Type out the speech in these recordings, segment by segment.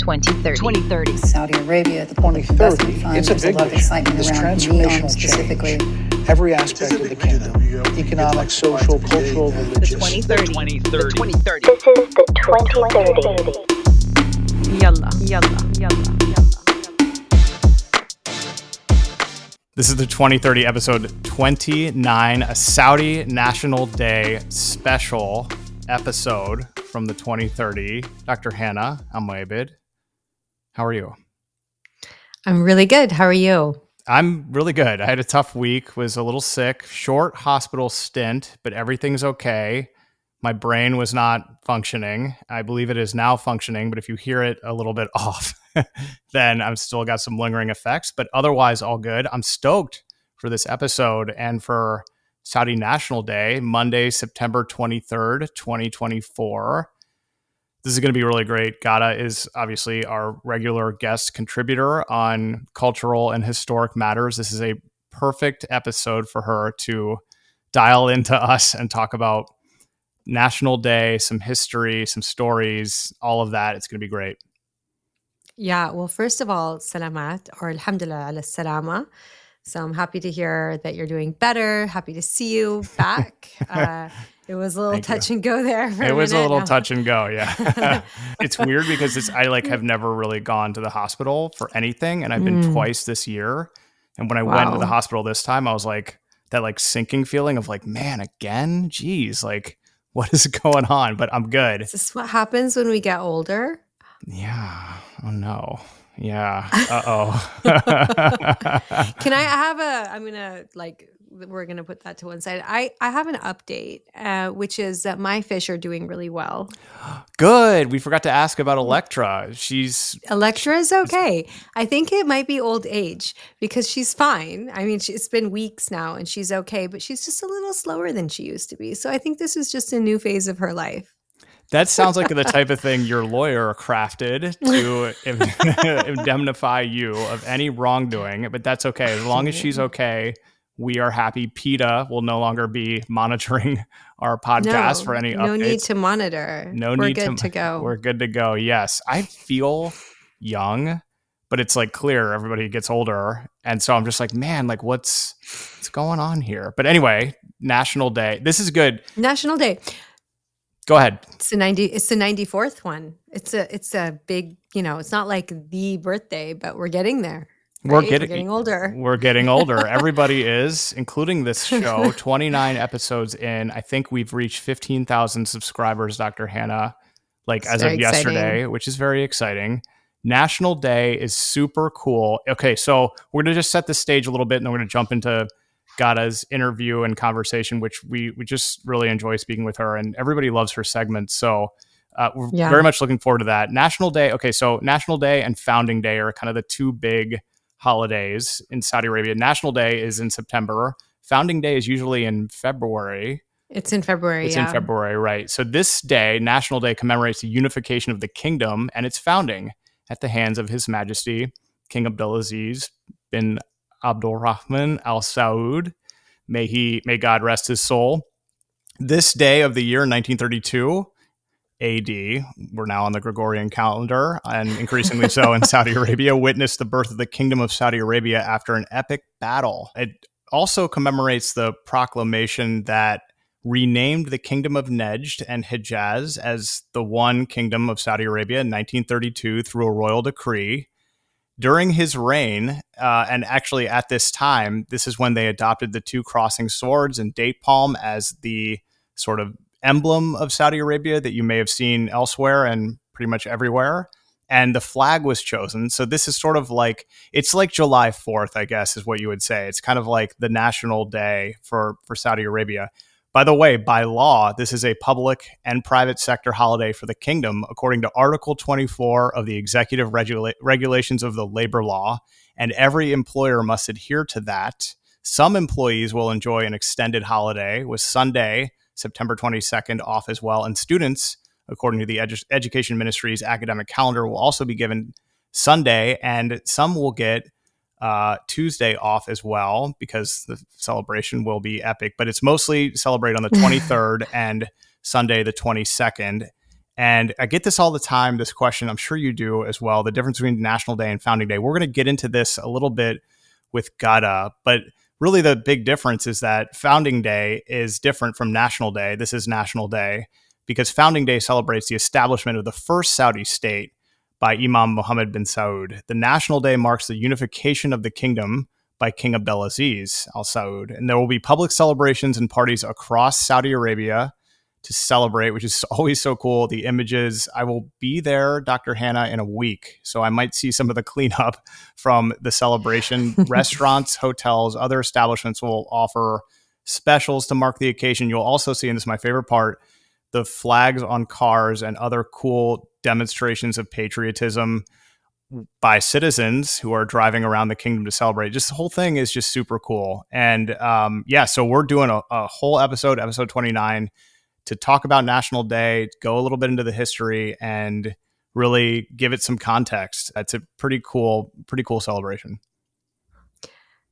2030. Saudi Arabia, the public investment fund, It's a there's big a lot of excitement this around transformational specifically. change. Every aspect of the kingdom, economic, social, cultural, religious. The 2030. The 2030. This is the 2030. Yalla. This is the 2030 episode 29, a Saudi National Day special episode from the 2030. Dr. Hanaa Almuhanna, how are you? I'm really good. How are you? I'm really good. I had a tough week, was a little sick, short hospital stint, but everything's okay. My brain was not functioning. I believe it is now functioning, but if you hear it a little bit off, then I've still got some lingering effects, but otherwise all good. I'm stoked for this episode and for Saudi National Day, Monday, September 23rd, 2024. This is going to be really great. Ghada is obviously our regular guest contributor on cultural and historic matters. This is a perfect episode for her to dial into us and talk about National Day, some history, some stories, all of that. It's going to be great. Yeah, well, first of all, salamat, or alhamdulillah ala salama. So I'm happy to hear that you're doing better. Happy to see you back. It was a little touch and go there. It was a little touch and go, yeah. It's weird because I have never really gone to the hospital for anything, and I've been twice this year. And when I went to the hospital this time, I was like, that sinking feeling of man, again? Geez, what is going on? But I'm good. Is this what happens when we get older? Yeah. Oh no. Yeah. Uh-oh. Can I have we're going to put that to one side. I have an update, which is that my fish are doing really well. Good. We forgot to ask about Electra. Electra is okay. I think it might be old age because she's fine. I mean, it's been weeks now and she's okay, but she's just a little slower than she used to be. So I think this is just a new phase of her life. That sounds like the type of thing your lawyer crafted to indemnify you of any wrongdoing, but that's okay. As long as she's okay, we are happy. PETA will no longer be monitoring our podcast for any updates. No need to monitor. We're good to go. We're good to go. Yes. I feel young, but it's clear everybody gets older. And so I'm just man, what's going on here? But anyway, National Day. This is good. National Day. Go ahead. It's the 94th one. It's a big, it's not like the birthday, but we're getting there. Right? We're getting older. We're getting older. Everybody is, including this show, 29 episodes in. I think we've reached 15,000 subscribers, Dr. Hanaa, as of yesterday, which is very exciting. National Day is super cool. Okay, so we're going to just set the stage a little bit, and then we're going to jump into Ghada's interview and conversation, which we just really enjoy speaking with her, and everybody loves her segments. So we're very much looking forward to that. National Day. Okay, so National Day and Founding Day are kind of the two big holidays in Saudi Arabia. National Day is in September. Founding Day is usually in February. It's in February. It's in February, right? So this day, National Day, commemorates the unification of the kingdom and its founding at the hands of His Majesty King Abdulaziz bin Abdulrahman Al Saud. May God rest his soul. This day of the year, 1932 AD, we're now on the Gregorian calendar, and increasingly so in Saudi Arabia, witnessed the birth of the Kingdom of Saudi Arabia after an epic battle. It also commemorates the proclamation that renamed the Kingdom of Najd and Hijaz as the one Kingdom of Saudi Arabia in 1932 through a royal decree. During his reign, and actually at this time, this is when they adopted the two crossing swords and date palm as the sort of emblem of Saudi Arabia that you may have seen elsewhere and pretty much everywhere. And the flag was chosen. So this is sort of it's like July 4th, I guess, is what you would say. It's kind of like the national day for Saudi Arabia. By the way, by law, this is a public and private sector holiday for the kingdom, according to Article 24 of the Executive Regulations of the Labor Law, and every employer must adhere to that. Some employees will enjoy an extended holiday, with Sunday, September 22nd, off as well, and students, according to the Education Ministry's academic calendar, will also be given Sunday, and some will get Tuesday off as well because the celebration will be epic, but it's mostly celebrated on the 23rd and Sunday the 22nd. And I get this all the time, this question. I'm sure you do as well. The difference between National Day and Founding Day. We're going to get into this a little bit with Ghada, but really the big difference is that Founding Day is different from National Day. This is National Day because Founding Day celebrates the establishment of the first Saudi state by Imam Mohammed bin Saud. The National Day marks the unification of the kingdom by King Abdulaziz Al Saud. And there will be public celebrations and parties across Saudi Arabia to celebrate, which is always so cool. The images, I will be there, Dr. Hanaa, in a week. So I might see some of the cleanup from the celebration. Restaurants, hotels, other establishments will offer specials to mark the occasion. You'll also see, and this is my favorite part, the flags on cars and other cool demonstrations of patriotism by citizens who are driving around the kingdom to celebrate. Just the whole thing is just super cool. And so we're doing a whole episode 29, to talk about National Day, go a little bit into the history, and really give it some context. It's a pretty cool celebration.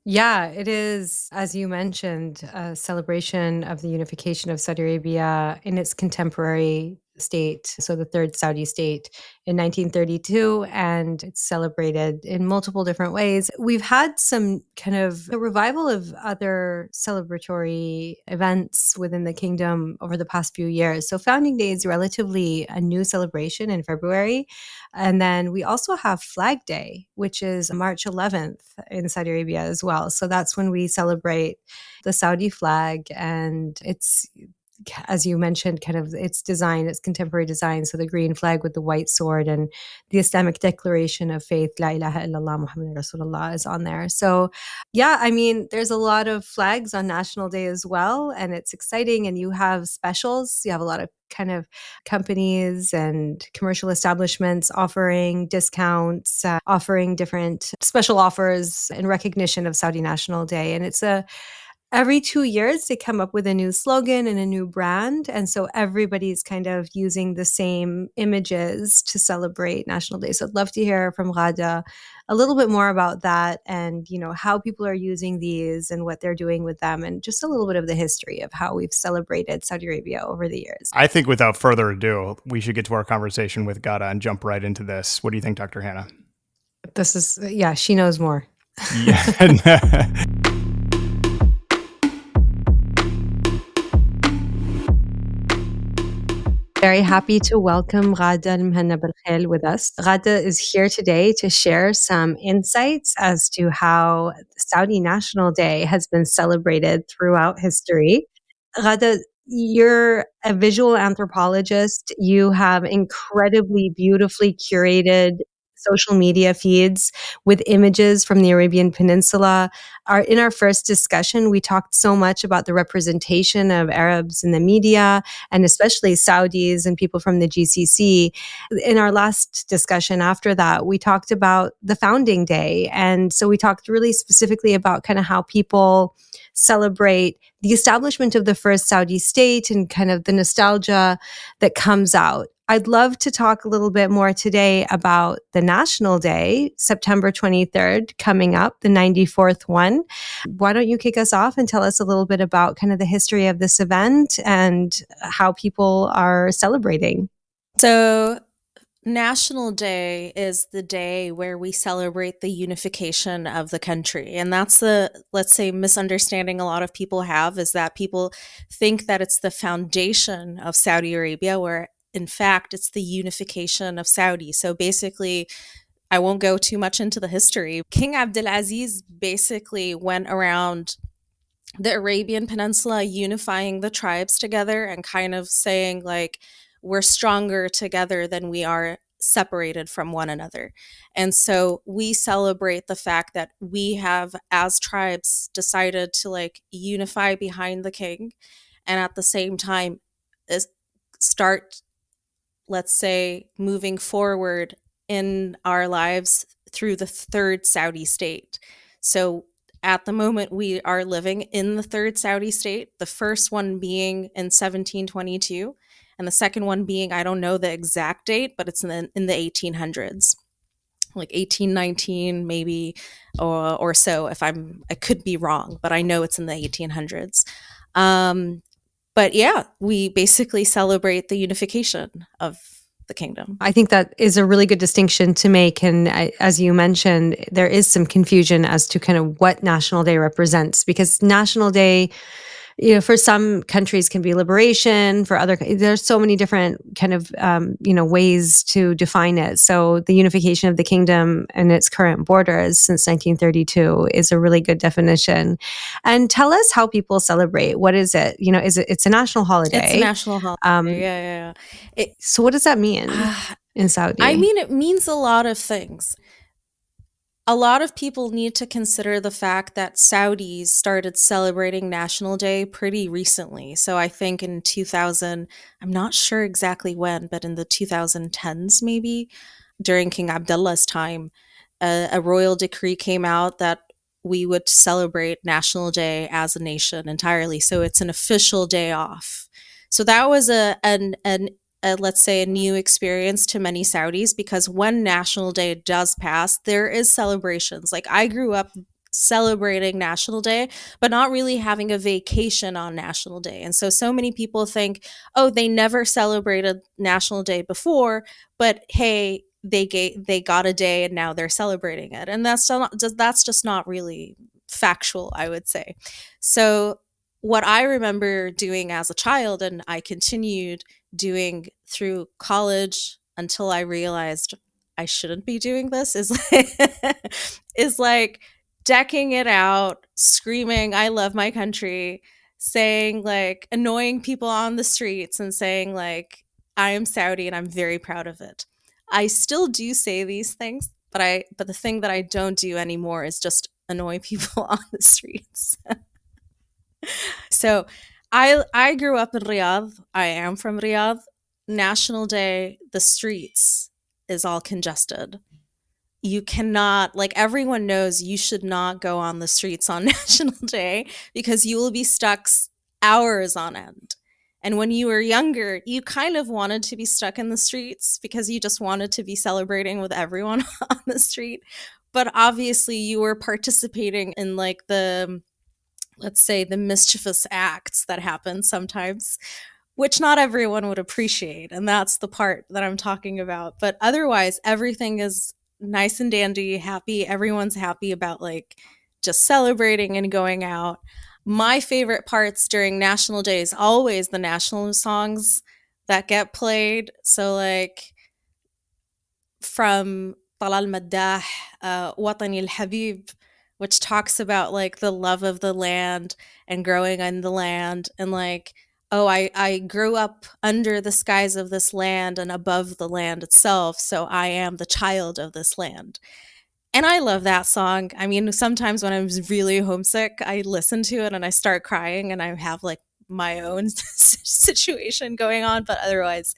Yeah, it is, as you mentioned, a celebration of the unification of Saudi Arabia in its contemporary state, so the third Saudi state in 1932, and it's celebrated in multiple different ways. We've had some kind of a revival of other celebratory events within the kingdom over the past few years. So Founding Day is relatively a new celebration in February. And then we also have Flag Day, which is March 11th in Saudi Arabia as well. So that's when we celebrate the Saudi flag, and it's, as you mentioned, kind of its design, its contemporary design. So the green flag with the white sword and the Islamic declaration of faith, La ilaha illallah Muhammad Rasulullah, is on there. So yeah, I mean, there's a lot of flags on National Day as well, and it's exciting. And you have specials. You have a lot of kind of companies and commercial establishments offering discounts, offering different special offers in recognition of Saudi National Day. And it's every 2 years, they come up with a new slogan and a new brand. And so everybody's kind of using the same images to celebrate National Day. So I'd love to hear from Ghada a little bit more about that, and, you know, how people are using these and what they're doing with them, and just a little bit of the history of how we've celebrated Saudi Arabia over the years. I think without further ado, we should get to our conversation with Ghada and jump right into this. What do you think, Dr. Hanaa? This is, yeah, she knows more. Yeah. Very happy to welcome Ghada Almuhanna with us. Ghada is here today to share some insights as to how Saudi National Day has been celebrated throughout history. Ghada, you're a visual anthropologist. You have incredibly beautifully curated social media feeds with images from the Arabian Peninsula. In our first discussion, we talked so much about the representation of Arabs in the media, and especially Saudis and people from the GCC. In our last discussion after that, we talked about the Founding Day. And so we talked really specifically about kind of how people celebrate the establishment of the first Saudi state and kind of the nostalgia that comes out. I'd love to talk a little bit more today about the National Day, September 23rd, coming up, the 94th one. Why don't you kick us off and tell us a little bit about kind of the history of this event and how people are celebrating? So, National Day is the day where we celebrate the unification of the country. And that's the, let's say, misunderstanding a lot of people have, is that people think that it's the foundation of Saudi Arabia, where in fact it's the unification of Saudi. So basically, I won't go too much into the history. King Abdulaziz basically went around the Arabian Peninsula unifying the tribes together and kind of saying, like, we're stronger together than we are separated from one another. And so we celebrate the fact that we have, as tribes, decided to like unify behind the king, and at the same time start, let's say, moving forward in our lives through the third Saudi state. So at the moment, we are living in the third Saudi state, the first one being in 1722, and the second one being, I don't know the exact date, but it's in the 1800s, like 1819 maybe, or so. I could be wrong, but I know it's in the 1800s. But yeah, we basically celebrate the unification of the kingdom. I think that is a really good distinction to make. And as you mentioned, there is some confusion as to kind of what National Day represents, because National Day, for some countries can be liberation, for other, there's so many different kind of, ways to define it. So the unification of the kingdom and its current borders since 1932 is a really good definition. And tell us how people celebrate. What is it? It's a national It's a holiday. national holiday. Um, Yeah. It, so what does that mean in I Saudi? mean, it means a lot of things. A lot of people need to consider the fact that Saudis started celebrating National Day pretty recently. So I think in 2000, I'm not sure exactly when, but in the 2010s maybe, during King Abdullah's time, a royal decree came out that we would celebrate National Day as a nation entirely. So it's an official day off. So that was a let's say a new experience to many Saudis, because when National Day does pass, there is celebrations. Like I grew up celebrating National Day, but not really having a vacation on National Day. And so many people think, oh, they never celebrated National Day before, but hey, they got a day and now they're celebrating it. And that's just not really factual, I would say. So what I remember doing as a child, and I continued doing through college until I realized I shouldn't be doing this, is like decking it out, screaming I love my country, saying like annoying people on the streets and saying like I am Saudi and I'm very proud of it. I still do say these things, but the thing that I don't do anymore is just annoy people on the streets. So I grew up in Riyadh. I am from Riyadh. National Day, the streets is all congested. You cannot, like, everyone knows you should not go on the streets on National Day because you will be stuck hours on end. And when you were younger, you kind of wanted to be stuck in the streets because you just wanted to be celebrating with everyone on the street. But obviously, you were participating in like the, let's say, the mischievous acts that happen sometimes, which not everyone would appreciate. And that's the part that I'm talking about. But otherwise, everything is nice and dandy, happy. Everyone's happy about like just celebrating and going out. My favorite parts during National Day is always the national songs that get played. So, like, from Talal Maddah, Watani al Habib, which talks about like the love of the land and growing in the land, and like, oh, I grew up under the skies of this land and above the land itself, so I am the child of this land. And I love that song. I mean, sometimes when I'm really homesick, I listen to it and I start crying and I have like my own situation going on, but otherwise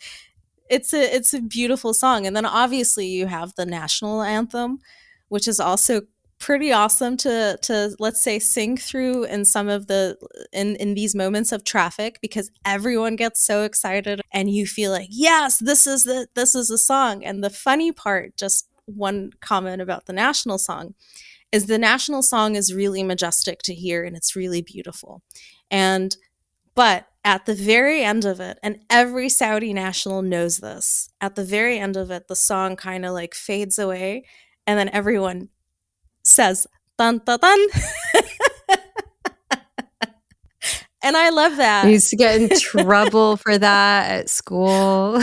it's a beautiful song. And then obviously you have the national anthem, which is also pretty awesome to let's say sing through in some of the in these moments of traffic, because everyone gets so excited and you feel like, yes, this is a song. And the funny part, just one comment about the national song, is the national song is really majestic to hear and it's really beautiful. And but at the very end of it, and every Saudi national knows this, at the very end of it, the song kind of like fades away, and then everyone says, dun, dun, dun. And I love that. I used to get in trouble for that at school.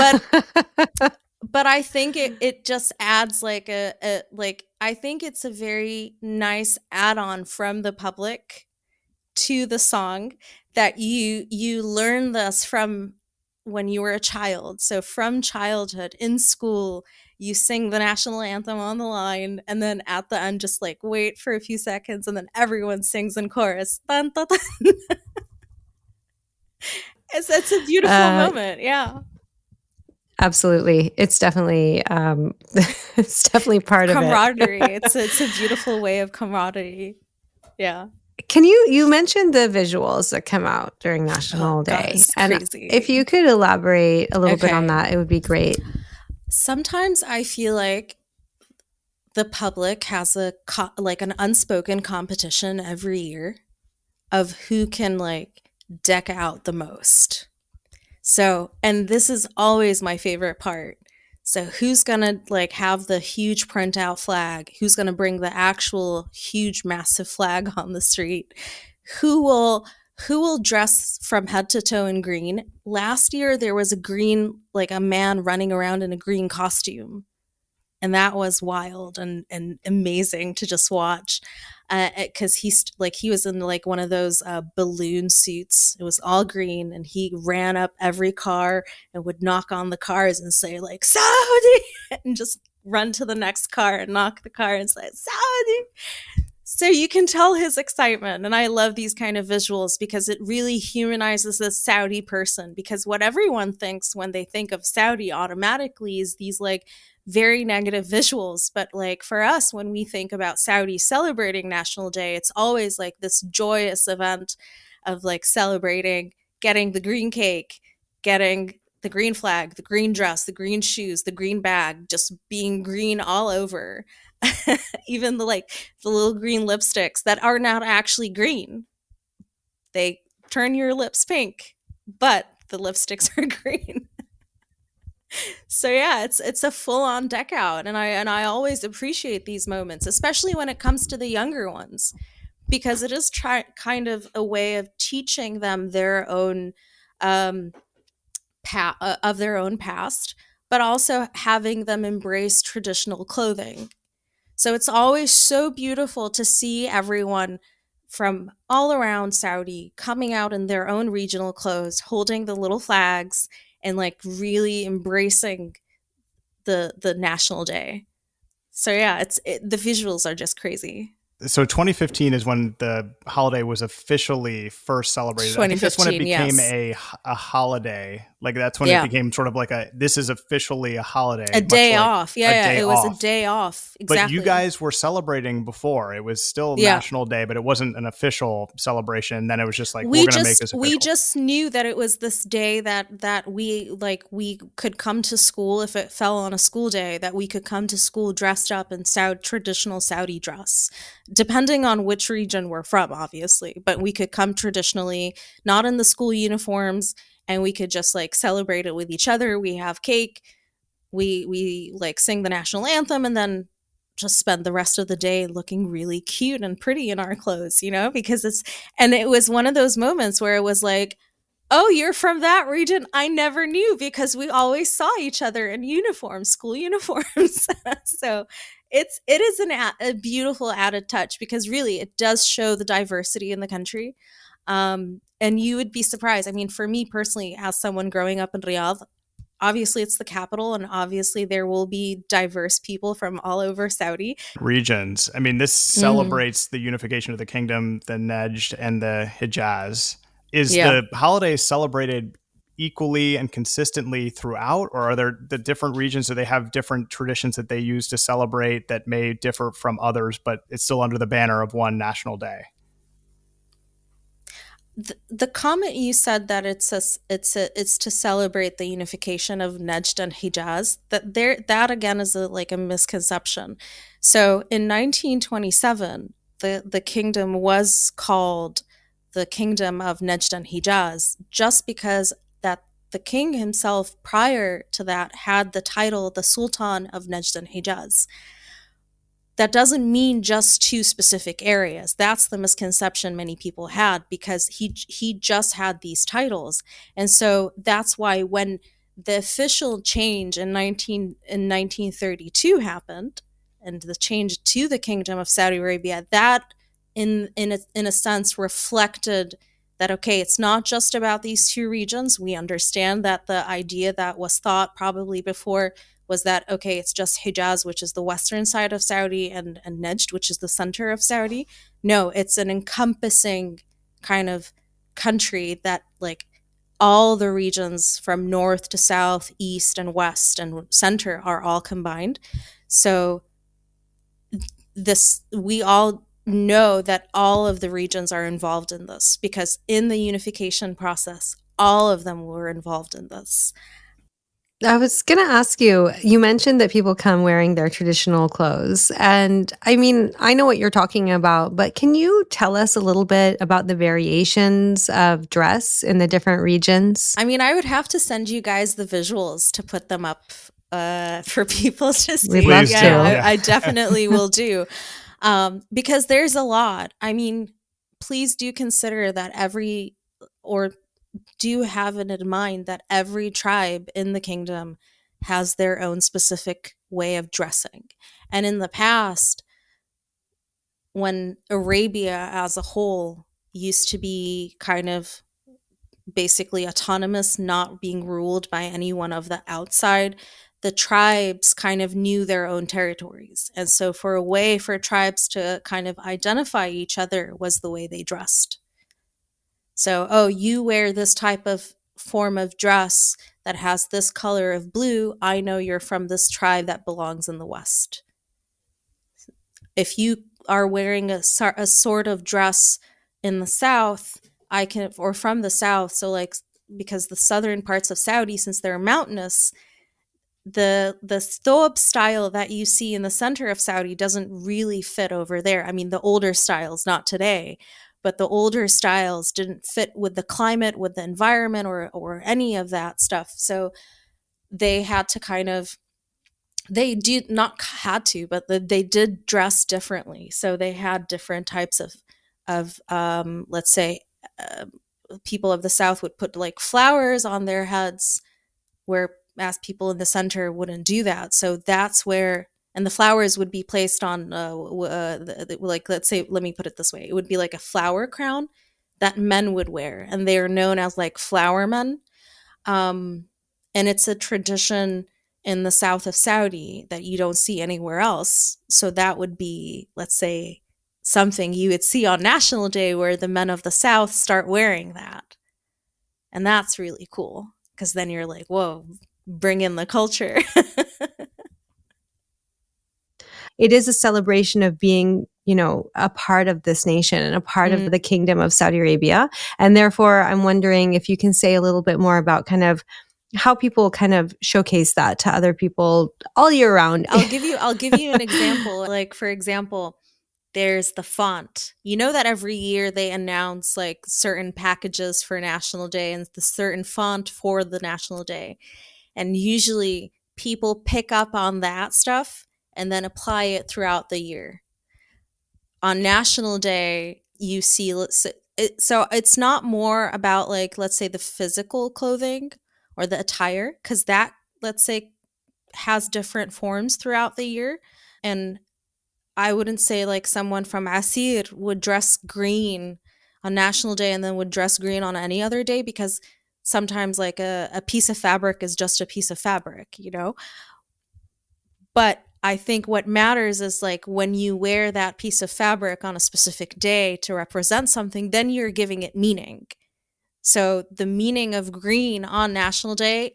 But I think it just adds like I think it's a very nice add-on from the public to the song, that you learn this from when you were a child. So from childhood in school, you sing the national anthem on the line, and then at the end just like wait for a few seconds and then everyone sings in chorus. Dun, dun, dun. It's a beautiful moment. Yeah. Absolutely. It's definitely it's definitely part of it. Camaraderie. It's a beautiful way of camaraderie. Yeah. Can you mentioned the visuals that come out during National Day? God, it's and crazy. if you could elaborate a little bit on that, it would be great. Sometimes I feel like the public has like an unspoken competition every year of who can like deck out the most. So, and this is always my favorite part. So, who's going to like have the huge printout flag? Who's going to bring the actual huge massive flag on the street? Who will who will dress from head to toe in green? Last year there was a green, like a man running around in a green costume, and that was wild and amazing to just watch, because he was in like one of those balloon suits. It was all green, and he ran up every car and would knock on the cars and say like Saudi, and just run to the next car and knock the car and say Saudi. So you can tell his excitement. And I love these kind of visuals because it really humanizes the Saudi person. Because what everyone thinks when they think of Saudi automatically is these like very negative visuals. But like for us, when we think about Saudi celebrating National Day, it's always like this joyous event of like celebrating, getting the green cake, getting the green flag, the green dress, the green shoes, the green bag, just being green all over. Even the little green lipsticks that are not actually green. They turn your lips pink, but the lipsticks are green. So yeah, it's a full on deck out, and I always appreciate these moments, especially when it comes to the younger ones, because it is kind of a way of teaching them their own um, of their own past, but also having them embrace traditional clothing. So it's always so beautiful to see everyone from all around Saudi coming out in their own regional clothes, holding the little flags and like really embracing the national day. So yeah, the visuals are just crazy. So 2015 is when the holiday was officially first celebrated. I think that's when it 2015, became yes. a holiday. Like that's when it Yeah. became sort of like this is officially a holiday, A much day like off. a Yeah, day it was a off. day off. But you Exactly. guys were celebrating before. It was still Yeah. National Day, but it wasn't an official celebration. Then it was just like, we're we going to make just this we official. just knew that it was this day that we could come to school if it fell on a school day, that we could come to school dressed up in traditional Saudi dress, depending on which region we're from, obviously, but we could come traditionally, not in the school uniforms, and we could just like celebrate it with each other. We have cake, we like sing the national anthem, and then just spend the rest of the day looking really cute and pretty in our clothes, because it was one of those moments where it was like, oh, you're from that region. I never knew, because we always saw each other in uniforms, school uniforms. So it is a beautiful added touch, because really it does show the diversity in the country. And you would be surprised. I mean, for me personally, as someone growing up in Riyadh, obviously it's the capital, and obviously there will be diverse people from all over Saudi. Regions. I mean, this Mm-hmm. celebrates the unification of the kingdom, the Najd and the Hijaz. Is Yeah. the holiday celebrated equally and consistently throughout, or are there the different regions? Do they have different traditions that they use to celebrate that may differ from others, but it's still under the banner of one national day? The comment you said that it's to celebrate the unification of Najd and Hijaz, that again is like a misconception. So in 1927, the kingdom was called the Kingdom of Najd and Hijaz, just because that the king himself prior to that had the title the Sultan of Najd and Hijaz. That doesn't mean just two specific areas. That's the misconception many people had, because he just had these titles. And so that's why when the official change in 1932 happened, and the change to the Kingdom of Saudi Arabia, that in a sense reflected that, okay, it's not just about these two regions. We understand that the idea that was thought probably before was that, okay, it's just Hijaz, which is the western side of Saudi, and Najd, which is the center of Saudi. No, it's an encompassing kind of country that like all the regions from north to south, east and west and center are all combined. So this, we all know that all of the regions are involved in this, because in the unification process all of them were involved in this. I was going to ask you, you mentioned that people come wearing their traditional clothes. And I mean, I know what you're talking about, but can you tell us a little bit about the variations of dress in the different regions? I mean, I would have to send you guys the visuals to put them up for people to We'd see. love Please do. Yeah, to. Yeah. I definitely will do. Because there's a lot. I mean, please do consider that or do have it in mind that every tribe in the kingdom has their own specific way of dressing. And in the past, when Arabia as a whole used to be kind of basically autonomous, not being ruled by anyone of the outside, the tribes kind of knew their own territories. And so, for a way for tribes to kind of identify each other was the way they dressed. So, oh, you wear this type of form of dress that has this color of blue. I know you're from this tribe that belongs in the West. If you are wearing a sort of dress in the South, I can, or from the South, so like, because the southern parts of Saudi, since they're mountainous, the thobe style that you see in the center of Saudi doesn't really fit over there. I mean, the older styles, not today, but the older styles didn't fit with the climate, with the environment, or any of that stuff. So they had to kind of, they did not had to, but they did dress differently. So they had different types of let's say, uh, people of the South would put like flowers on their heads, whereas people in the center wouldn't do that. So that's where, and the flowers would be placed on, like, let's say, let me put it this way: it would be like a flower crown that men would wear, and they are known as like flower men. Um, and it's a tradition in the south of Saudi that you don't see anywhere else. So that would be, let's say, something you would see on National Day where the men of the South start wearing that. And that's really cool because then you're like, whoa, bring in the culture. It is a celebration of being, you know, a part of this nation and a part of Mm. the kingdom of Saudi Arabia. And therefore, I'm wondering if you can say a little bit more about kind of how people kind of showcase that to other people all year round. I'll give you an example. Like, for example, there's the font. You know that every year they announce like certain packages for National Day and the certain font for the National Day. And usually people pick up on that stuff and then apply it throughout the year. On National Day, you see, so it's not more about, like, let's say, the physical clothing or the attire, because that, let's say, has different forms throughout the year. And I wouldn't say like someone from Asir would dress green on National Day and then would dress green on any other day, because sometimes like a piece of fabric is just a piece of fabric, you know? But I think what matters is like when you wear that piece of fabric on a specific day to represent something, then you're giving it meaning. So the meaning of green on National Day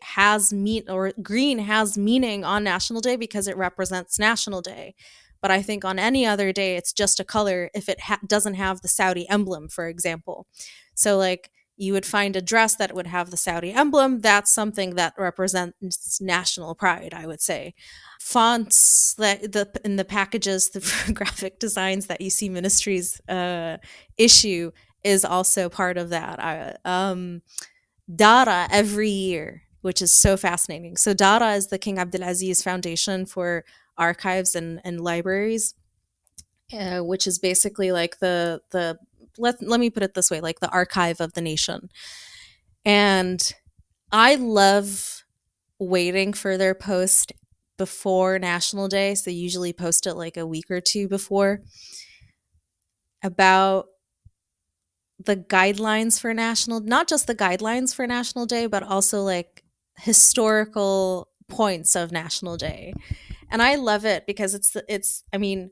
green has meaning on National Day because it represents National Day. But I think on any other day, it's just a color if it doesn't have the Saudi emblem, for example. So like you would find a dress that would have the Saudi emblem. That's something that represents national pride, I would say. Fonts that in the packages, the graphic designs that you see ministries issue is also part of that. Dara every year, which is so fascinating. So Dara is the King Abdulaziz Foundation for Archives and Libraries, which is basically like the let me put it this way, like the archive of the nation. And I love waiting for their post before National Day. So they usually post it like a week or two before, about the guidelines for not just the guidelines for National Day, but also like historical points of National Day. And I love it because I mean,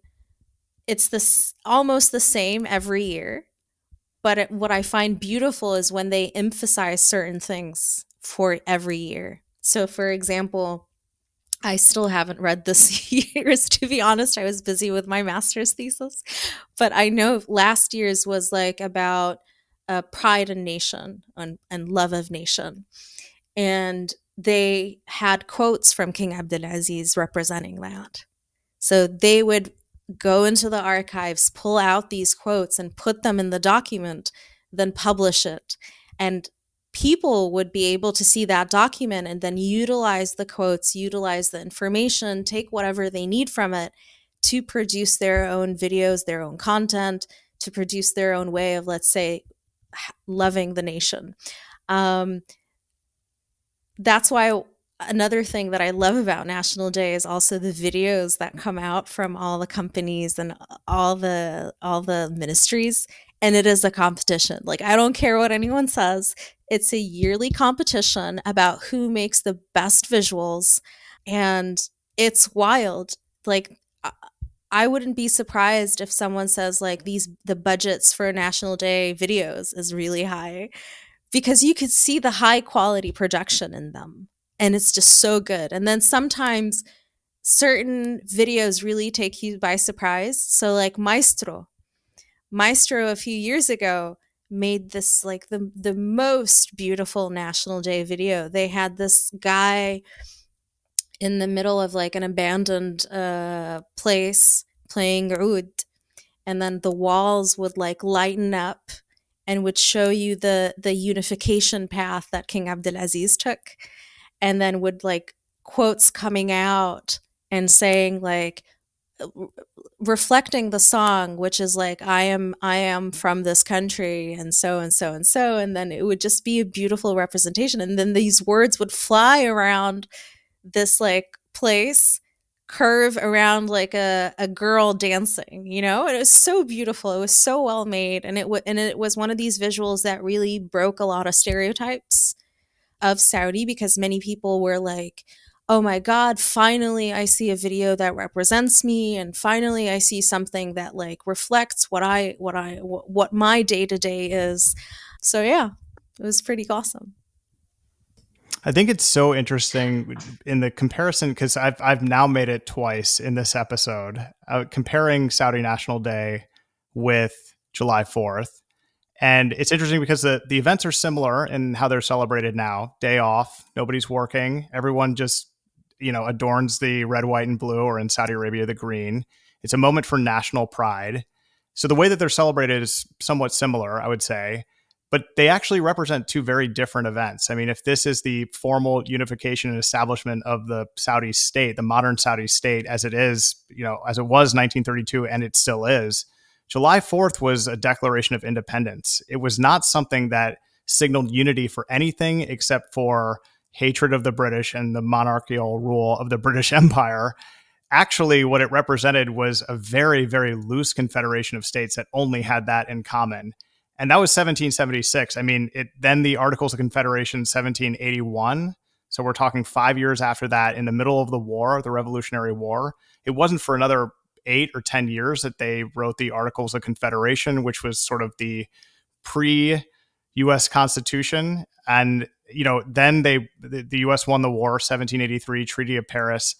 it's this almost the same every year. But what I find beautiful is when they emphasize certain things for every year. So, for example, I still haven't read this year's, to be honest. I was busy with my master's thesis. But I know last year's was like about pride in nation and love of nation. And they had quotes from King Abdulaziz representing that. So they would go into the archives, pull out these quotes and put them in the document, then publish it. And people would be able to see that document and then utilize the quotes, utilize the information, take whatever they need from it to produce their own videos, their own content, to produce their own way of, let's say, loving the nation. That's why another thing that I love about National Day is also the videos that come out from all the companies and all the ministries, and it is a competition. Like, I don't care what anyone says. It's a yearly competition about who makes the best visuals, and it's wild. Like, I wouldn't be surprised if someone says like the budgets for National Day videos is really high, because you could see the high quality production in them, and it's just so good. And then sometimes certain videos really take you by surprise. So like Maestro a few years ago made this like the most beautiful National Day video. They had this guy in the middle of like an abandoned place playing oud, and then the walls would like lighten up and would show you the unification path that King Abdulaziz took, and then would like quotes coming out and saying like reflecting the song, which is like I am from this country and so and so and so, and then it would just be a beautiful representation, and then these words would fly around this like place, curve around like a girl dancing, you know. And it was so beautiful, it was so well made, and it was one of these visuals that really broke a lot of stereotypes of Saudi, because many people were like, oh my god, finally I see a video that represents me, and finally I see something that like reflects what my day-to-day is. So yeah, it was pretty awesome. I think it's so interesting in the comparison, because I've now made it twice in this episode, comparing Saudi National Day with July 4th. And it's interesting because the events are similar in how they're celebrated now. Day off, nobody's working. Everyone just, adorns the red, white, and blue, or in Saudi Arabia, the green. It's a moment for national pride. So the way that they're celebrated is somewhat similar, I would say. But they actually represent two very different events. I mean, if this is the formal unification and establishment of the Saudi state, the modern Saudi state, as it is, as it was 1932, and it still is, July 4th was a declaration of independence. It was not something that signaled unity for anything except for hatred of the British and the monarchical rule of the British Empire. Actually, what it represented was a very, very loose confederation of states that only had that in common. And that was 1776. I mean, then the Articles of Confederation, 1781. So we're talking 5 years after that, in the middle of the war, the Revolutionary War. It wasn't for another 8 or 10 years that they wrote the Articles of Confederation, which was sort of the pre-U.S. Constitution. And, then the U.S. won the war, 1783, Treaty of Paris,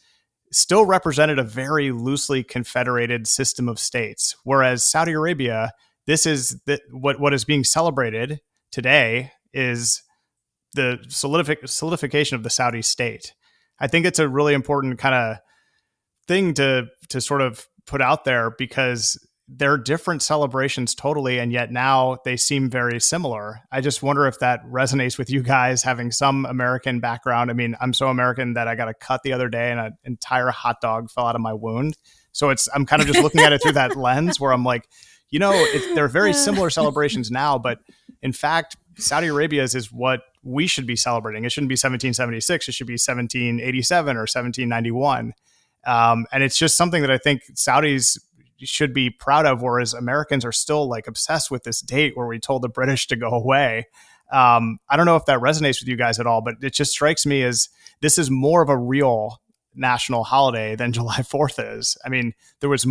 still represented a very loosely confederated system of states. Whereas Saudi Arabia, this is what is being celebrated today is the solidification of the Saudi state. I think it's a really important kind of thing to sort of put out there, because they're different celebrations totally, and yet now they seem very similar. I just wonder if that resonates with you guys, having some American background. I mean, I'm so American that I got a cut the other day and an entire hot dog fell out of my wound. So I'm kind of just looking at it through that lens where I'm like, they're very similar celebrations now, but in fact, Saudi Arabia's is what we should be celebrating. It shouldn't be 1776. It should be 1787 or 1791. And it's just something that I think Saudis should be proud of, whereas Americans are still like obsessed with this date where we told the British to go away. I don't know if that resonates with you guys at all, but it just strikes me as this is more of a real national holiday than July 4th is. I mean, there was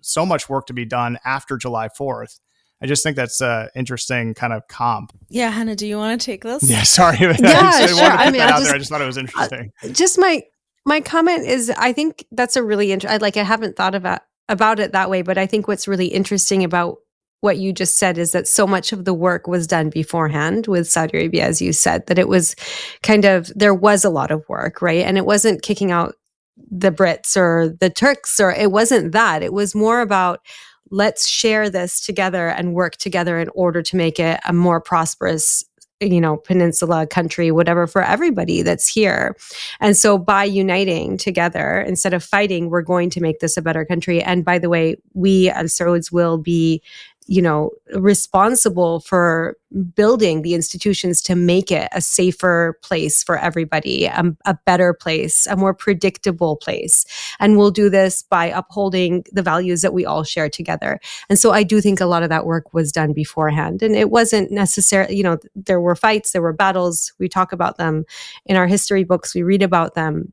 so much work to be done after July 4th. I just think that's an interesting kind of comp. Yeah, Hannah, do you want to take this? Yeah, sorry. Yeah, sure. I just thought it was interesting. Just my comment is, I think that's a really I haven't thought about it that way, but I think what's really interesting about what you just said is that so much of the work was done beforehand with Saudi Arabia, as you said, that it was kind of, there was a lot of work, right? And it wasn't kicking out the Brits or the Turks, or it wasn't that. It was more about, let's share this together and work together in order to make it a more prosperous, peninsula, country, whatever, for everybody that's here. And so by uniting together instead of fighting, we're going to make this a better country. And by the way, we as Sauds will be responsible for building the institutions to make it a safer place for everybody, a better place, a more predictable place. And we'll do this by upholding the values that we all share together. And so I do think a lot of that work was done beforehand. And it wasn't necessarily, there were fights, there were battles. We talk about them in our history books, we read about them.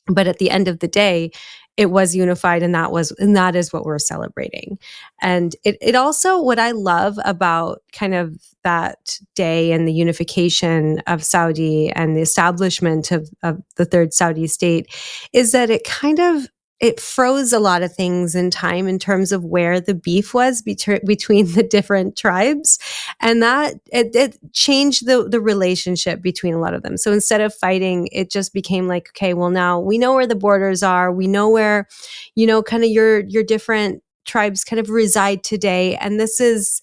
But at the end of the day, it was unified, and that is what we're celebrating. And it also, what I love about kind of that day and the unification of Saudi and the establishment of the third Saudi state is that it froze a lot of things in time in terms of where the beef was between the different tribes, and that it changed the relationship between a lot of them. So instead of fighting, it just became like, okay, well, now we know where the borders are, we know where, kind of your different tribes kind of reside today, and this is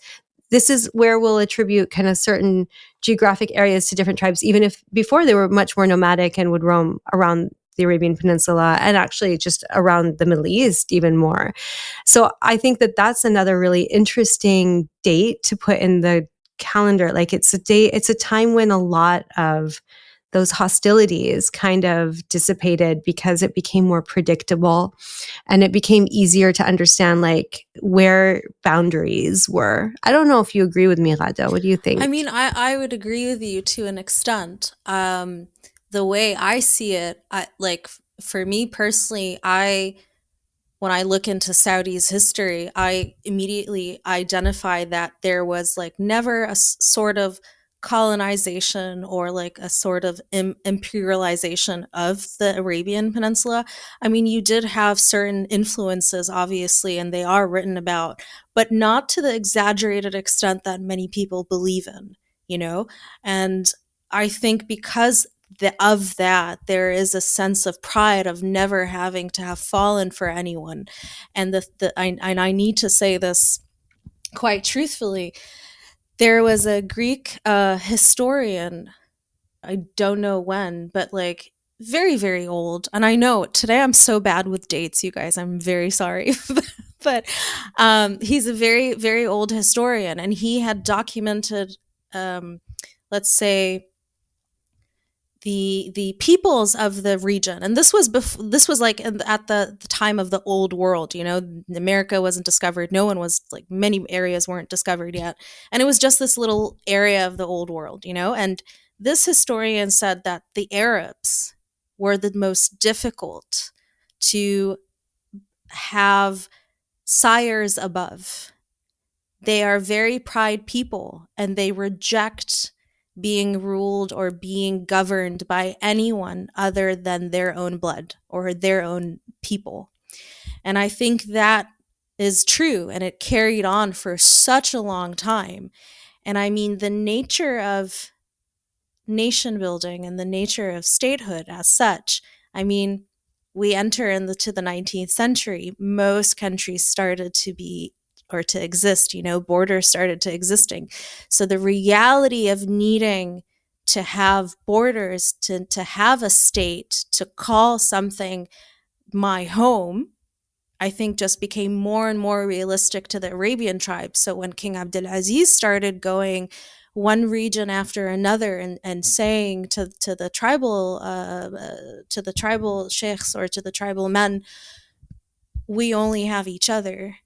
where we'll attribute kind of certain geographic areas to different tribes, even if before they were much more nomadic and would roam around the Arabian Peninsula and actually just around the Middle East even more. So I think that that's another really interesting date to put in the calendar. Like it's a time when a lot of those hostilities kind of dissipated because it became more predictable and it became easier to understand like where boundaries were. I don't know if you agree with me, Ghada. What do you think? I mean, I would agree with you to an extent. The way I see it, for me personally, when I look into Saudi's history, I immediately identify that there was like never a sort of colonization or like a sort of imperialization of the Arabian Peninsula. I mean, you did have certain influences, obviously, and they are written about, but not to the exaggerated extent that many people believe in, you know? And I think because of that, there is a sense of pride of never having to have fallen for anyone. And I need to say this quite truthfully. There was a Greek historian, I don't know when, but like very, very old. And I know today I'm so bad with dates, you guys. I'm very sorry. But he's a very, very old historian, and he had documented, let's say, the peoples of the region. And this was like at the time of the old world, America wasn't discovered, no one was, like, many areas weren't discovered yet, and it was just this little area of the old world, and this historian said that the Arabs were the most difficult to have sires above. They are very pride people, and they reject being ruled or being governed by anyone other than their own blood or their own people. And I think that is true, and it carried on for such a long time. And I mean, the nature of nation building and the nature of statehood as such, I mean, we enter into the 19th century, most countries started to be or to exist, borders started to existing. So the reality of needing to have borders, to have a state, to call something my home, I think just became more and more realistic to the Arabian tribes. So when King Abdulaziz started going one region after another and saying to the tribal sheikhs or to the tribal men, we only have each other,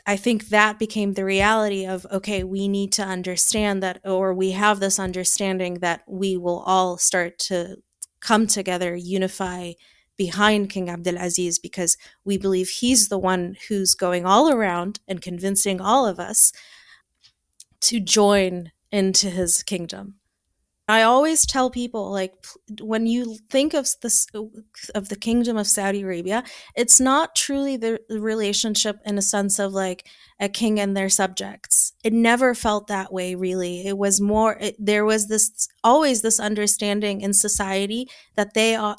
I think that became the reality of, okay, we need to understand that, or we have this understanding that we will all start to come together, unify behind King Abdulaziz, because we believe he's the one who's going all around and convincing all of us to join into his kingdom. I always tell people, like, when you think of this, of the Kingdom of Saudi Arabia, it's not truly the relationship in a sense of like a king and their subjects. It never felt that way, really. It was more, there was this, always this understanding in society that they are,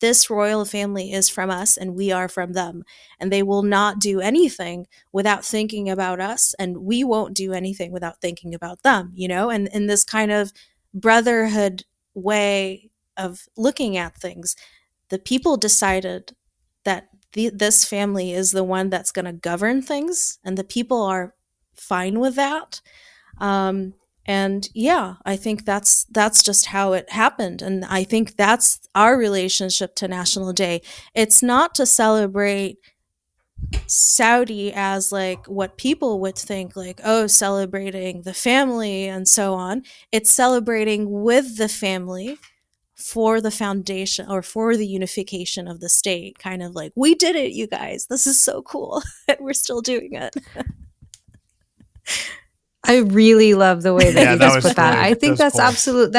this royal family is from us and we are from them. And they will not do anything without thinking about us. And we won't do anything without thinking about them, you know? And in this kind of brotherhood way of looking at things, the people decided that this family is the one that's going to govern things, and the people are fine with that. And yeah, I think that's just how it happened, and I think that's our relationship to National Day. It's not to celebrate Saudi as like what people would think, like, oh, celebrating the family and so on. It's celebrating with the family for the foundation or for the unification of the state. Kind of like, we did it, you guys. This is so cool. We're still doing it. I really love the way that Yeah, you that just was put that. really- I think that was that's cool. absolute.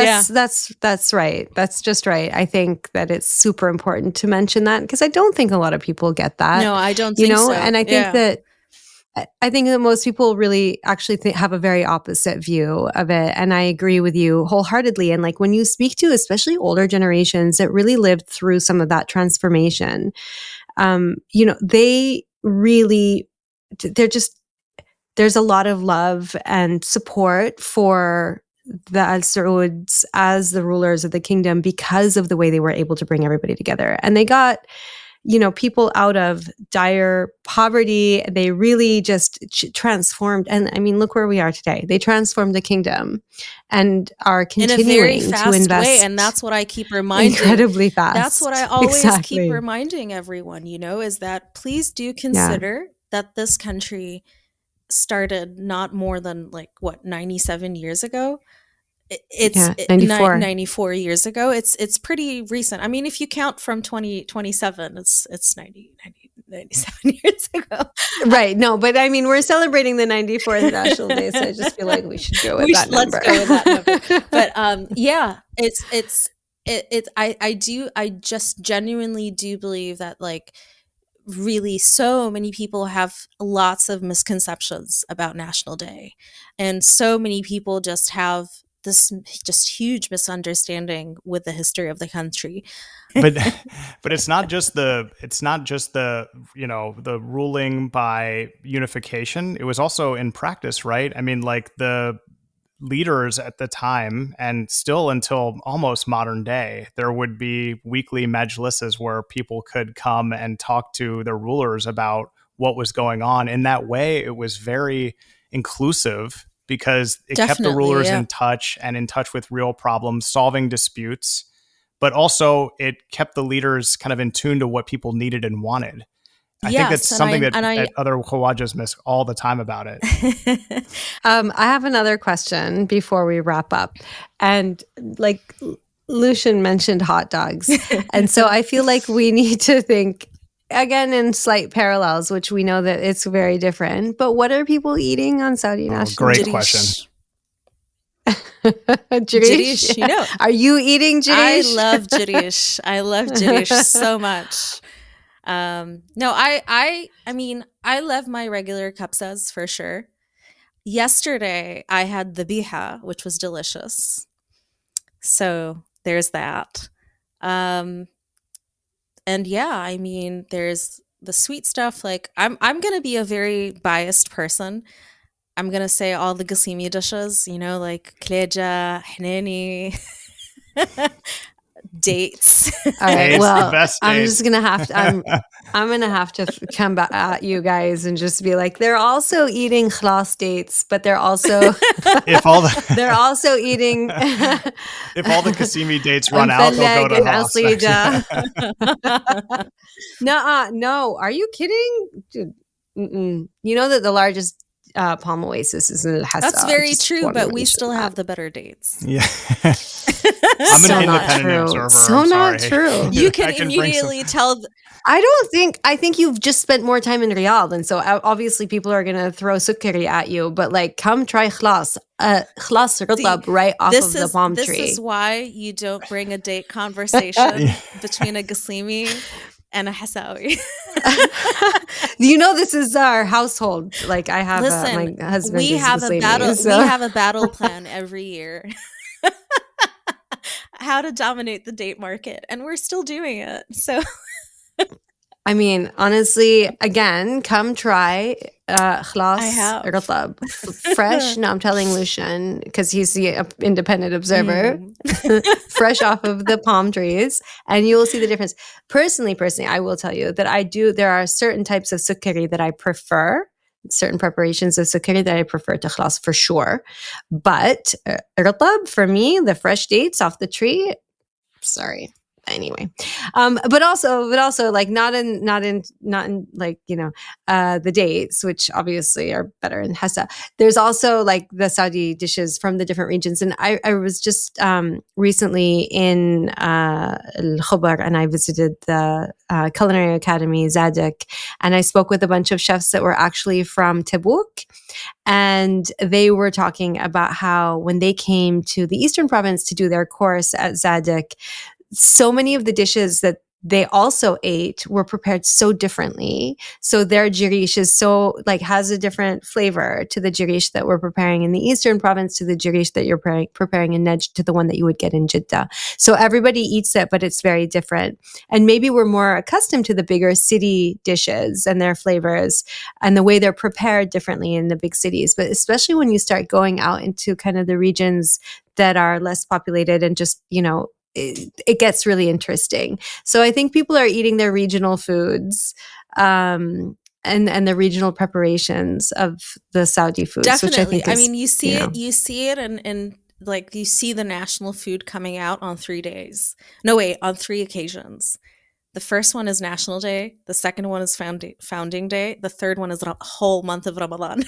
That's right. That's just right. I think that it's super important to mention that, because I don't think a lot of people get that. No, I don't you think know, so. and I think that most people really actually have a very opposite view of it. And I agree with you wholeheartedly. And like when you speak to especially older generations that really lived through some of that transformation, you know, they really, there's a lot of love and support for the Al Sauds as the rulers of the kingdom because of the way they were able to bring everybody together. And they got, you know, people out of dire poverty. They really just transformed. And I mean, look where we are today. They transformed the kingdom and are in a continuing very to fast invest way, and that's what I keep reminding. Incredibly fast. That's what I always Exactly. keep reminding everyone, you know, is that please do consider that this country started not more than like what, 97 years ago. It's 94. 94 years ago. It's pretty recent. I mean, if you count from 2027, it's 97 years ago. Right. No, but I mean, we're celebrating the 94th National Day, so I just feel like we should go with that number. Let's go with that number. But yeah, I just genuinely do believe that, like, really so many people have lots of misconceptions about National Day, and so many people just have this just huge misunderstanding with the history of the country. but it's not just the you know, the ruling by unification. It was also in practice, right? I mean, like the leaders at the time, and still until almost modern day, there would be weekly majlises where people could come and talk to their rulers about what was going on. In that way, it was very inclusive because it kept the rulers in touch and in touch with real problems, solving disputes, but also it kept the leaders kind of in tune to what people needed and wanted. I think that's something that other Khawajas miss all the time about it. I have another question before we wrap up. And like Lucien mentioned hot dogs. And so I feel like we need to think, again, in slight parallels, which we know that it's very different. But what are people eating on Saudi National Day? Great question. Jirish, you know. Are you eating jirish? I love jirish. I love jirish so much. No, I mean, I love my regular kabsas for sure. Yesterday, I had the biha, which was delicious. So there's that. And yeah, I mean, there's the sweet stuff. Like I'm gonna be a very biased person. I'm gonna say all the Qasimi dishes, you know, like kleja, hnani, dates. All right. Dates, Well, the best I'm dates. just gonna have to. I'm gonna have to come back at you guys and just be like, they're also eating khlas dates, but they're also If all the they're also eating. if all the Qasimi dates run out, they'll go to No, are you kidding? Dude, you know that the largest palm oasis is in Lhasa. That's very Just true, want to but we mention still that. have the better dates. Yeah. I'm So an not independent true. observer. So I'm not sorry. true. You I can bring some- immediately tell. I think you've just spent more time in Riyadh, and so obviously people are going to throw sukkari at you, but like come try khlas rutab right off of the palm This tree. is why you don't bring a date conversation between a Ghassemi and a Hasawi. You know, this is our household. Like I have Listen, my husband we is have a Ghassemi, battle. so. We have a battle plan every year. How to dominate the date market, and we're still doing it. So, I mean, honestly, again, come try khlas I have. rutab. Fresh. No, I'm telling Lucien because he's the independent observer. Fresh off of the palm trees, and you will see the difference. Personally, I will tell you that there are certain types of sukkari that I prefer, certain preparations of sukkari that I prefer to khlas for sure. But rutab, for me, the fresh dates off the tree, sorry. Anyway, but also like not in like, you know, the dates, which obviously are better in Hessa. There's also like the Saudi dishes from the different regions. And I was just recently in Al Khobar, and I visited the Culinary Academy Zadok, and I spoke with a bunch of chefs that were actually from Tabuk. And they were talking about how when they came to the Eastern Province to do their course at Zadok, so many of the dishes that they also ate were prepared so differently. So their jirish is so like has a different flavor to the jirish that we're preparing in the Eastern Province, to the jirish that you're preparing in Najd, to the one that you would get in Jeddah. So everybody eats it, but it's very different. And maybe we're more accustomed to the bigger city dishes and their flavors and the way they're prepared differently in the big cities. But especially when you start going out into kind of the regions that are less populated and just, you know, it gets really interesting. So I think people are eating their regional foods and the regional preparations of the Saudi foods. Definitely. Which I think is, I mean, you see it and like you see the national food coming out on 3 days. No, wait, on 3 occasions. The first one is National Day. The second one is Founding Day. The third one is the whole month of Ramadan.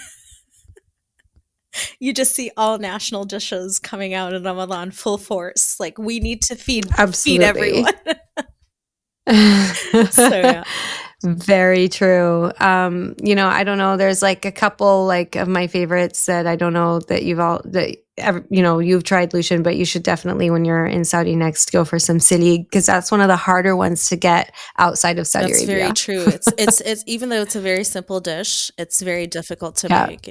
You just see all national dishes coming out in Ramadan full force. Like, we need to feed everyone. So yeah. Very true. You know, I don't know. There's like a couple like of my favorites that I don't know that you've tried, Lucien, but you should definitely, when you're in Saudi next, go for some sili, because that's one of the harder ones to get outside of Saudi Arabia. That's very true. It's even though it's a very simple dish, it's very difficult to make.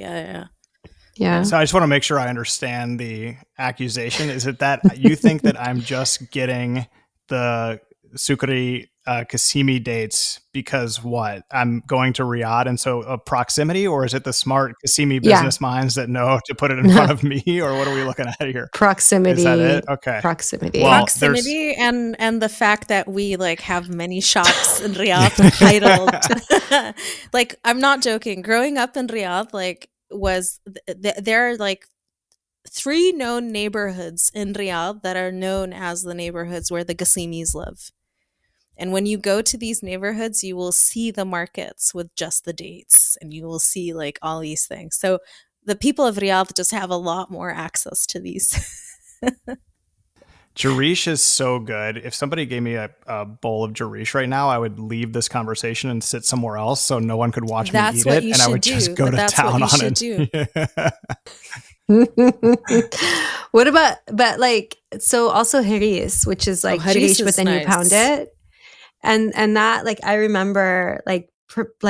Yeah. So I just want to make sure I understand the accusation. Is it that you think that I'm just getting the Sukari Qasimi dates because what? I'm going to Riyadh and so a proximity, or is it the smart Qasimi business minds that know to put it in front of me, or what are we looking at here? Proximity. Is that it? Okay. Proximity. Well, proximity and the fact that we like have many shops in Riyadh titled like, I'm not joking. Growing up in Riyadh, like, there are like 3 known neighborhoods in Riyadh that are known as the neighborhoods where the Ghasimis live. And when you go to these neighborhoods, you will see the markets with just the dates, and you will see like all these things. So the people of Riyadh just have a lot more access to these. Jarish is so good. If somebody gave me a bowl of Jarish right now, I would leave this conversation and sit somewhere else so no one could watch me eat it, and I would just go to town on it. What about, but like, so also haris, which is like jarish, but then you pound it. And that, like, I remember like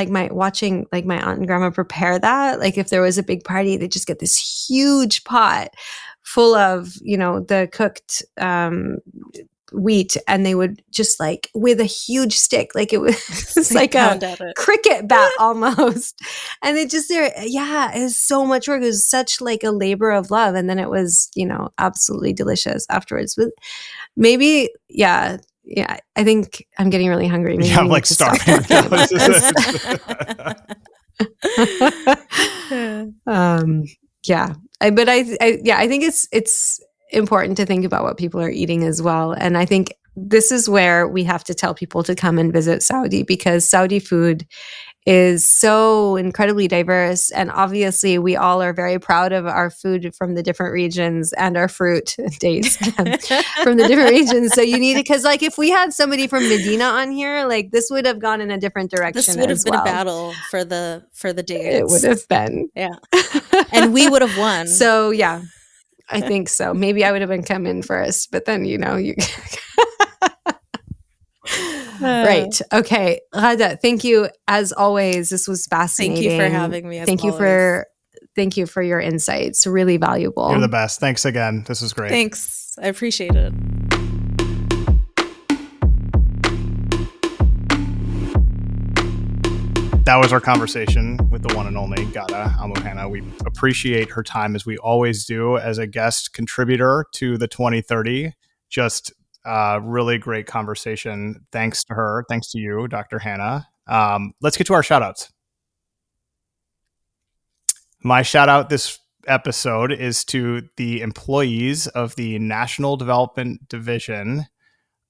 my watching like my aunt and grandma prepare that. Like if there was a big party, they just get this huge pot full of, you know, the cooked wheat, and they would just like with a huge stick, like it was like a cricket bat almost, and it just it was so much work. It was such like a labor of love, and then it was, you know, absolutely delicious afterwards. But maybe I think I'm getting really hungry. Maybe I'm like starving. I think it's important to think about what people are eating as well. And I think this is where we have to tell people to come and visit Saudi, because Saudi food is so incredibly diverse. And obviously, we all are very proud of our food from the different regions and our fruit dates from the different regions. So you need it because, like, if we had somebody from Medina on here, like this would have gone in a different This direction would have as been a well. battle for the It would dates. have been. Yeah. And we would have won. So yeah, I think so. Maybe I would have been coming first, but then you right. Okay. Ghada, thank you as always. This was fascinating. Thank you for having me as Thank you always. thank you for your insights. Really valuable. You're the best. Thanks again. This was great. Thanks. I appreciate it. That was our conversation with the one and only Ghada Almuhanna. We appreciate her time as we always do as a guest contributor to the 2030. Just really great conversation. Thanks to her. Thanks to you, Dr. Hanaa. Let's get to our shout outs. My shout out this episode is to the employees of the National Development Division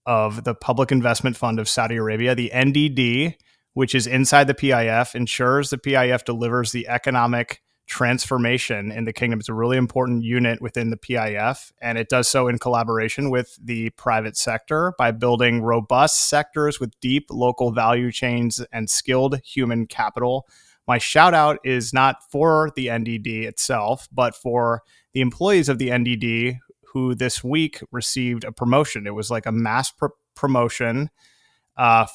of the Public Investment Fund of Saudi Arabia, the NDD, which is inside the PIF, ensures the PIF delivers the economic transformation in the kingdom. It's a really important unit within the PIF, and it does so in collaboration with the private sector by building robust sectors with deep local value chains and skilled human capital. My shout out is not for the NDD itself, but for the employees of the NDD who this week received a promotion. It was like a mass promotion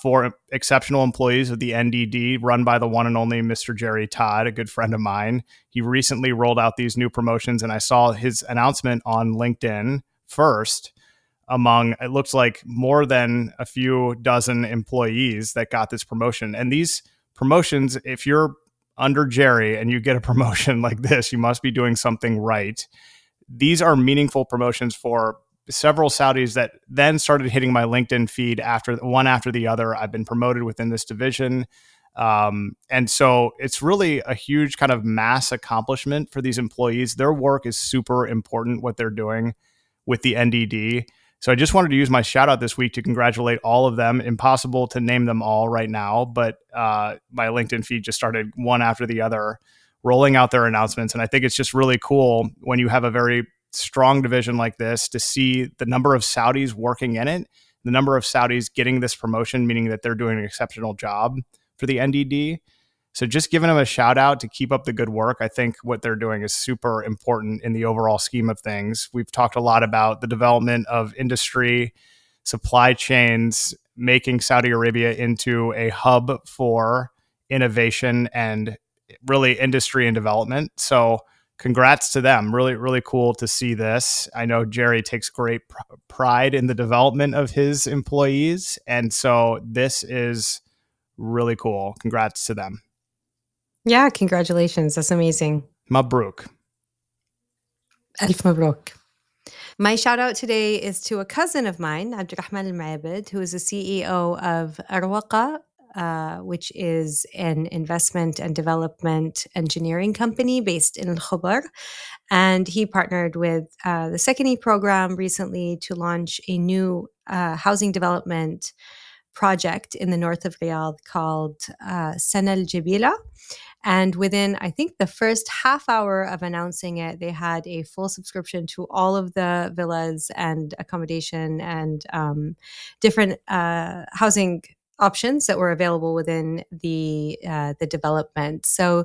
for exceptional employees of the NDD run by the one and only Mr. Jerry Todd, a good friend of mine. He recently rolled out these new promotions, and I saw his announcement on LinkedIn first among, it looks like, more than a few dozen employees that got this promotion. And these promotions, if you're under Jerry and you get a promotion like this, you must be doing something right. These are meaningful promotions for several Saudis that then started hitting my LinkedIn feed after the other. I've been promoted within this division. And so it's really a huge kind of mass accomplishment for these employees. Their work is super important, what they're doing with the NDD. So I just wanted to use my shout out this week to congratulate all of them. Impossible to name them all right now, but my LinkedIn feed just started one after the other rolling out their announcements. And I think it's just really cool when you have a very strong division like this to see the number of Saudis working in it, the number of Saudis getting this promotion, meaning that they're doing an exceptional job for the NDD. So just giving them a shout out to keep up the good work. I think what they're doing is super important in the overall scheme of things. We've talked a lot about the development of industry, supply chains, making Saudi Arabia into a hub for innovation and really industry and development. So congrats to them. Really, really cool to see this. I know Jerry takes great pride in the development of his employees. And so this is really cool. Congrats to them. Yeah, congratulations. That's amazing. Mabruk. Alf Mabruk. My shout out today is to a cousin of mine, Abdurrahman Al-Maabid, who is the CEO of Arwaqa, which is an investment and development engineering company based in Al-Khobar. And he partnered with the Sekini program recently to launch a new housing development project in the north of Riyadh called Sana Al-Jabila. And within, I think, the first half hour of announcing it, they had a full subscription to all of the villas and accommodation and different housing options that were available within the development. So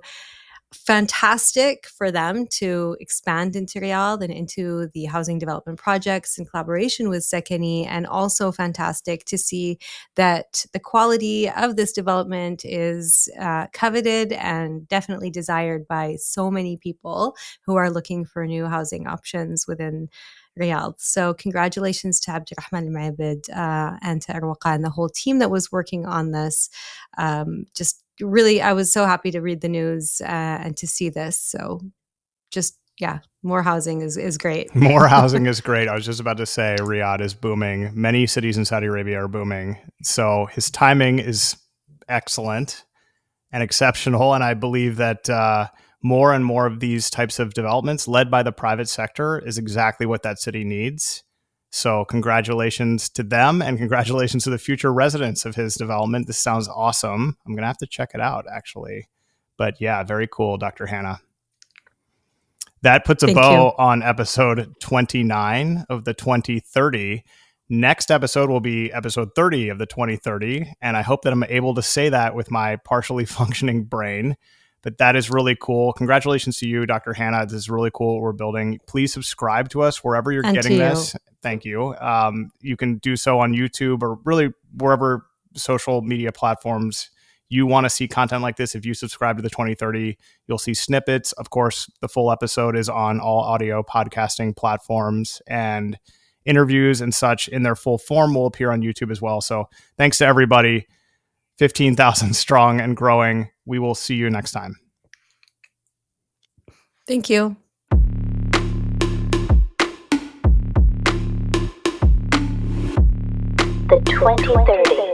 fantastic for them to expand into Riyadh and into the housing development projects in collaboration with Sekini, and also fantastic to see that the quality of this development is coveted and definitely desired by so many people who are looking for new housing options within Riyadh. So congratulations to Abdurrahman Al-Maabid and to Arwaqa and the whole team that was working on this. Just really, I was so happy to read the news and to see this. So just, yeah, more housing is great. More housing is great. I was just about to say Riyadh is booming. Many cities in Saudi Arabia are booming. So his timing is excellent and exceptional. And I believe that more and more of these types of developments led by the private sector is exactly what that city needs. So congratulations to them and congratulations to the future residents of his development. This sounds awesome. I'm going to have to check it out, actually. But yeah, very cool, Dr. Hanaa. That puts a bow on episode 29 of the 2030. Next episode will be episode 30 of the 2030. And I hope that I'm able to say that with my partially functioning brain. But that is really cool. Congratulations to you, Dr. Hanaa. This is really cool what we're building. Please subscribe to us wherever you're getting this. Thank you. You can do so on YouTube or really wherever social media platforms you want to see content like this. If you subscribe to the 2030, you'll see snippets. Of course, the full episode is on all audio podcasting platforms, and interviews and such in their full form will appear on YouTube as well. So thanks to everybody. 15,000 strong and growing. We will see you next time. Thank you. The 2030.